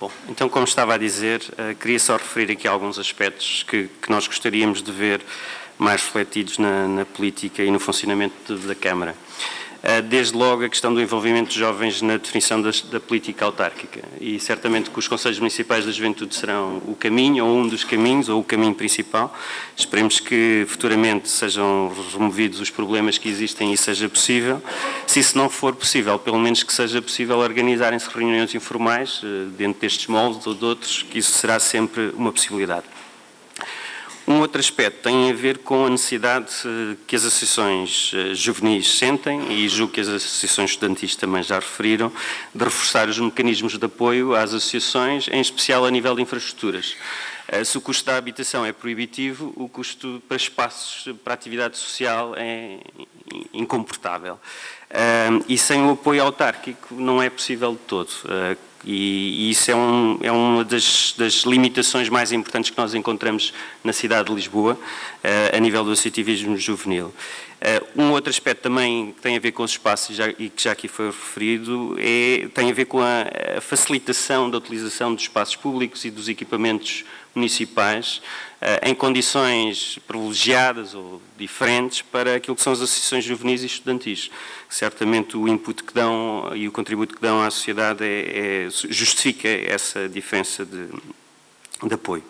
Bom, então, como estava a dizer, queria só referir aqui alguns aspectos que nós gostaríamos de ver mais refletidos na política e no funcionamento da Câmara. Desde logo a questão do envolvimento de jovens na definição da política autárquica, e certamente que os Conselhos Municipais da Juventude serão o caminho, ou um dos caminhos, ou o caminho principal. Esperemos que futuramente sejam removidos os problemas que existem e seja possível. Se isso não for possível, pelo menos que seja possível organizarem-se reuniões informais dentro destes moldes ou de outros, que isso será sempre uma possibilidade. Um outro aspecto tem a ver com a necessidade que as associações juvenis sentem, e julgo que as associações estudantis também já referiram, de reforçar os mecanismos de apoio às associações, em especial a nível de infraestruturas. Se o custo da habitação é proibitivo, o custo para espaços, para atividade social é incomportável. E sem o apoio autárquico não é possível de todo. E isso é uma das limitações mais importantes que nós encontramos na cidade de Lisboa, a nível do associativismo juvenil. Um outro aspecto também que tem a ver com os espaços, e que já aqui foi referido, tem a ver com a facilitação da utilização dos espaços públicos e dos equipamentos municipais em condições privilegiadas ou diferentes para aquilo que são as associações juvenis e estudantis. Certamente o input que dão e o contributo que dão à sociedade justifica essa diferença de apoio.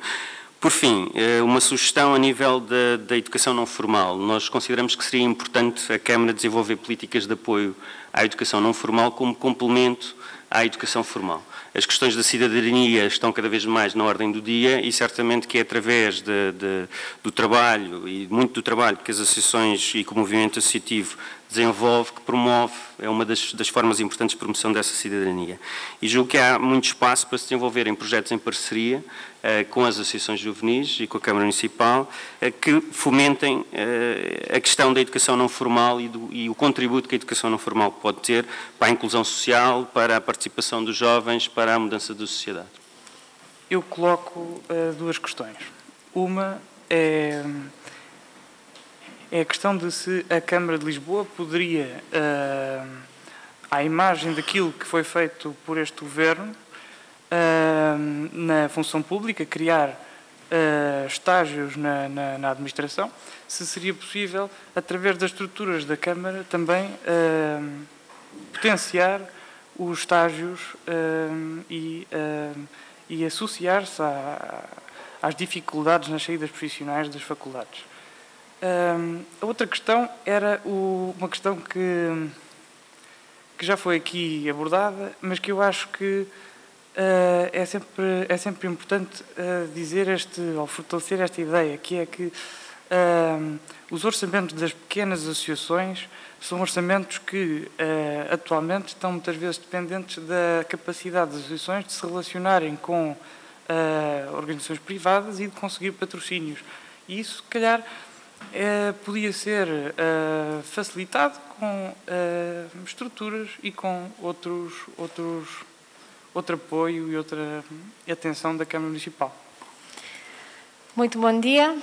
Por fim, uma sugestão a nível da educação não formal. Nós consideramos que seria importante a Câmara desenvolver políticas de apoio à educação não formal como complemento à educação formal. As questões da cidadania estão cada vez mais na ordem do dia e certamente que é através do trabalho e muito do trabalho que as associações e que o movimento associativo desenvolve, que promove, é uma das formas importantes de promoção dessa cidadania. E julgo que há muito espaço para se desenvolverem projetos em parceria com as associações juvenis e com a Câmara Municipal, que fomentem a questão da educação não formal e o contributo que a educação não formal pode ter para a inclusão social, para a participação dos jovens, para a mudança da sociedade. Eu coloco duas questões. Uma é a questão de se a Câmara de Lisboa poderia, à imagem daquilo que foi feito por este Governo, na função pública, criar estágios na administração, se seria possível, através das estruturas da Câmara, também potenciar os estágios e associar-se às dificuldades nas saídas profissionais das faculdades. A outra questão era uma questão que já foi aqui abordada, mas que eu acho que é sempre importante dizer ou fortalecer esta ideia, que é que os orçamentos das pequenas associações são orçamentos que atualmente estão muitas vezes dependentes da capacidade das associações de se relacionarem com organizações privadas e de conseguir patrocínios. E isso, se calhar, podia ser facilitado com estruturas e com outro apoio e outra atenção da Câmara Municipal. Muito bom dia.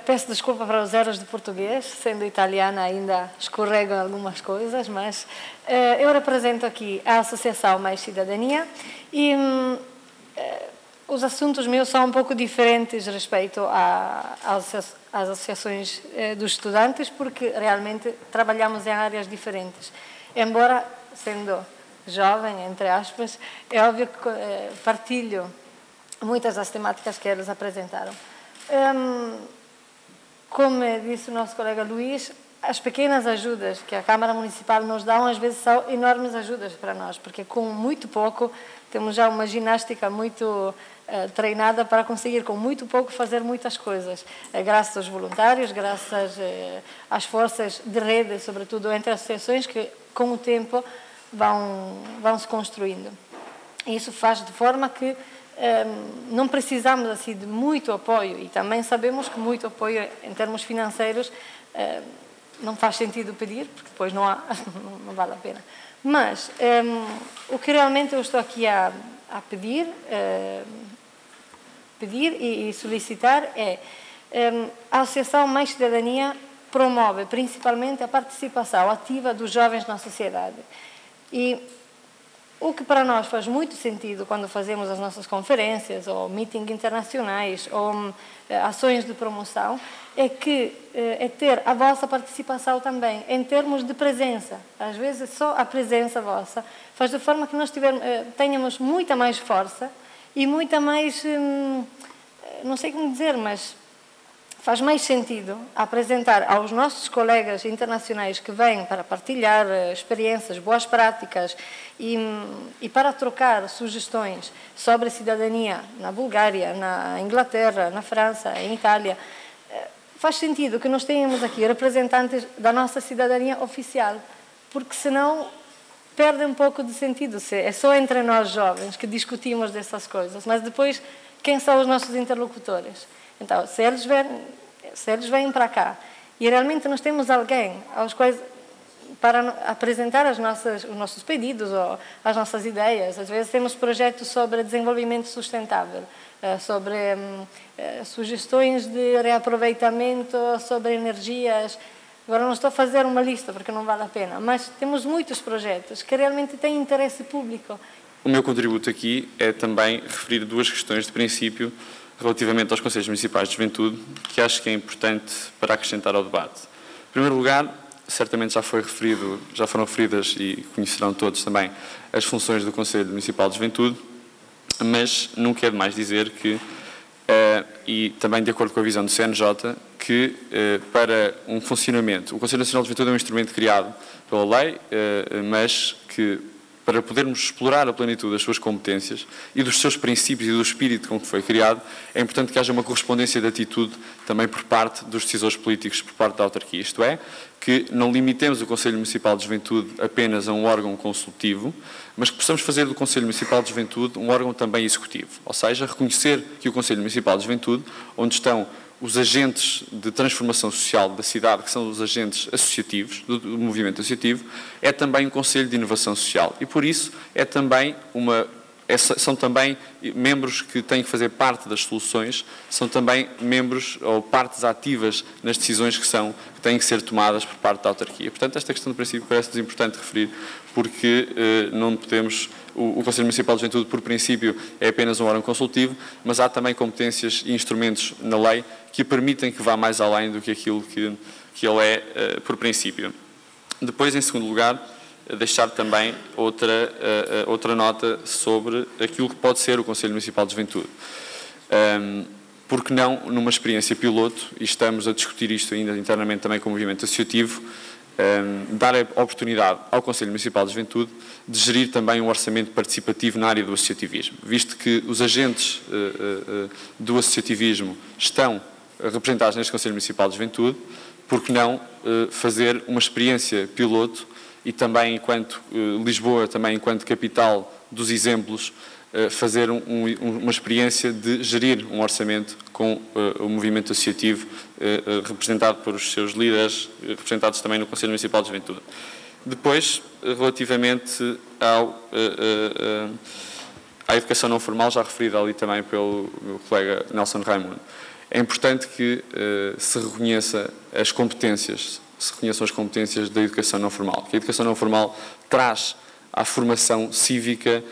Peço desculpa para os erros de português, sendo italiana ainda escorrego algumas coisas, mas eu represento aqui a Associação Mais Cidadania e os assuntos meus são um pouco diferentes respeito às associações dos estudantes, porque realmente trabalhamos em áreas diferentes. Embora sendo jovem, entre aspas, é óbvio que partilho muitas das temáticas que eles apresentaram. Como disse o nosso colega Luís, as pequenas ajudas que a Câmara Municipal nos dá, às vezes, são enormes ajudas para nós, porque com muito pouco temos já uma ginástica muito treinada para conseguir, com muito pouco, fazer muitas coisas. Graças aos voluntários, graças às forças de rede, sobretudo entre associações, que com o tempo vão se construindo. E isso faz de forma que não precisamos assim de muito apoio, e também sabemos que muito apoio em termos financeiros não faz sentido pedir, porque depois não vale a pena. Mas o que realmente eu estou aqui a pedir e solicitar é a Associação Mais Cidadania promove principalmente a participação ativa dos jovens na sociedade. E O que para nós faz muito sentido quando fazemos as nossas conferências, ou meetings internacionais, ou ações de promoção, é ter a vossa participação também, em termos de presença. Às vezes só a presença vossa faz de forma que nós tenhamos muita mais força e muita mais, não sei como dizer, mas faz mais sentido apresentar aos nossos colegas internacionais que vêm para partilhar experiências, boas práticas e para trocar sugestões sobre cidadania na Bulgária, na Inglaterra, na França, em Itália. Faz sentido que nós tenhamos aqui representantes da nossa cidadania oficial, porque senão perde um pouco de sentido. É só entre nós jovens que discutimos dessas coisas, mas depois quem são os nossos interlocutores? Então, se eles vêm para cá e realmente nós temos alguém aos quais para apresentar os nossos pedidos ou as nossas ideias, às vezes temos projetos sobre desenvolvimento sustentável, sobre sugestões de reaproveitamento, sobre energias. Agora não estou a fazer uma lista porque não vale a pena, mas temos muitos projetos que realmente têm interesse público. O meu contributo aqui é também referir duas questões de princípio relativamente aos Conselhos Municipais de Juventude, que acho que é importante para acrescentar ao debate. Em primeiro lugar, certamente já foram referidas e conhecerão todos também as funções do Conselho Municipal de Juventude, mas nunca é demais dizer que, e também de acordo com a visão do CNJ, que para um funcionamento, o Conselho Nacional de Juventude é um instrumento criado pela lei, mas que para podermos explorar a plenitude das suas competências e dos seus princípios e do espírito com que foi criado, é importante que haja uma correspondência de atitude também por parte dos decisores políticos, por parte da autarquia. Isto é, que não limitemos o Conselho Municipal de Juventude apenas a um órgão consultivo, mas que possamos fazer do Conselho Municipal de Juventude um órgão também executivo. Ou seja, reconhecer que o Conselho Municipal de Juventude, onde estão os agentes de transformação social da cidade, que são os agentes associativos, do movimento associativo, é também um Conselho de Inovação Social. E, por isso, são também membros que têm que fazer parte das soluções, são também membros ou partes ativas nas decisões que têm que ser tomadas por parte da autarquia. Portanto, esta questão de princípio parece-nos importante referir, porque não podemos... O Conselho Municipal de Juventude, por princípio, é apenas um órgão consultivo, mas há também competências e instrumentos na lei que permitem que vá mais além do que aquilo que ele é por princípio. Depois, em segundo lugar, deixar também outra nota sobre aquilo que pode ser o Conselho Municipal de Juventude. Porque não, numa experiência piloto, e estamos a discutir isto ainda internamente também com o movimento associativo, dar a oportunidade ao Conselho Municipal de Juventude de gerir também um orçamento participativo na área do associativismo. Visto que os agentes do associativismo estão representados neste Conselho Municipal de Juventude, por que não fazer uma experiência piloto e também enquanto Lisboa, também enquanto capital dos exemplos, fazer uma experiência de gerir um orçamento com o movimento associativo representado por os seus líderes, representados também no Conselho Municipal de Juventude. Depois, relativamente à educação não formal, já referida ali também pelo meu colega Nelson Raimundo, é importante que se reconheçam as competências da educação não formal, que a educação não formal traz à formação cívica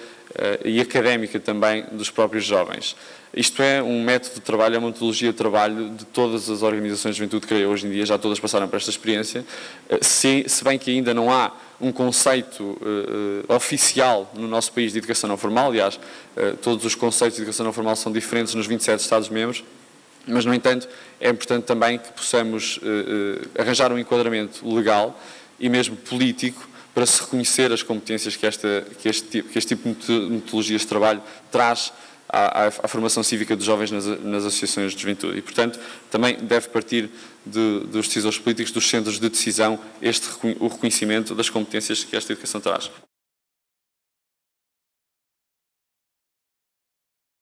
e académica também dos próprios jovens. Isto é um método de trabalho, é uma metodologia de trabalho de todas as organizações de juventude que hoje em dia já todas passaram por esta experiência, se bem que ainda não há um conceito oficial no nosso país de educação não formal. Aliás, todos os conceitos de educação não formal são diferentes nos 27 Estados-membros, mas, no entanto, é importante também que possamos arranjar um enquadramento legal e mesmo político para se reconhecer as competências que este tipo de metodologias de trabalho traz à formação cívica dos jovens nas associações de juventude. E, portanto, também deve partir dos decisores políticos, dos centros de decisão, o reconhecimento das competências que esta educação traz.